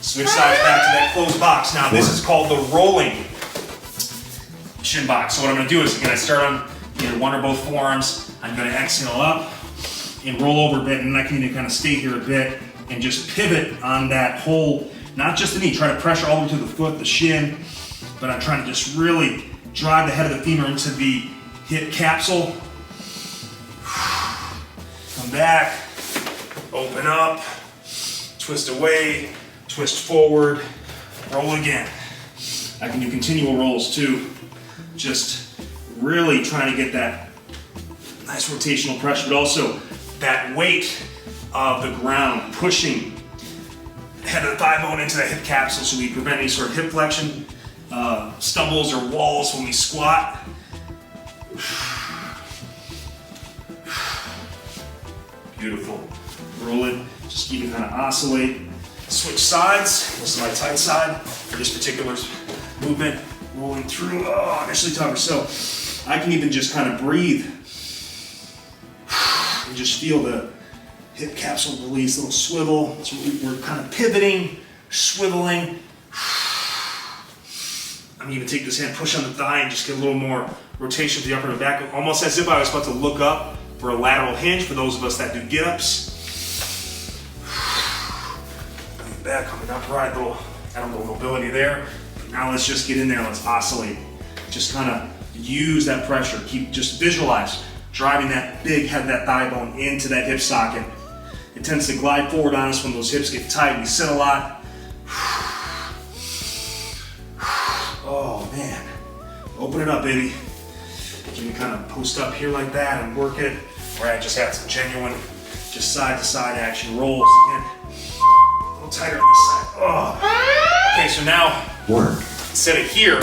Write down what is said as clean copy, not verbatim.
Switch sides back to that closed box. Now this is called the rolling shin box. So what I'm gonna do is, again, I start on either one or both forearms. I'm gonna exhale up and roll over a bit, and I can even kind of stay here a bit and just pivot on that whole, not just the knee, try to pressure all the way to the foot, the shin, but I'm trying to just really drive the head of the femur into the hip capsule. Come back, open up, twist away, twist forward, roll again. I can do continual rolls too. Just really trying to get that nice rotational pressure, but also that weight of the ground pushing the head of the thigh bone into that hip capsule so we prevent any sort of hip flexion, stumbles or walls when we squat. Beautiful. Roll it, just keep it kind of oscillate. Switch sides. This is my tight side for this particular movement. Rolling through, oh, initially tougher. So I can even just kind of breathe and just feel the hip capsule release, a little swivel. So we're kind of pivoting, swiveling. I'm gonna even take this hand, push on the thigh, and just get a little more rotation to the upper and back, almost as if I was about to look up for a lateral hinge for those of us that do get-ups. Coming back, coming upright, little abdominal mobility there. Now let's just get in there, let's oscillate. Just kind of use that pressure, just visualize driving that big head of that thigh bone into that hip socket. It tends to glide forward on us when those hips get tight. We sit a lot. Oh man, open it up, baby. You can kind of post up here like that and work it, or I just have some genuine, just side to side action rolls. Again, a little tighter on this side. Oh. Okay, so now, instead of here,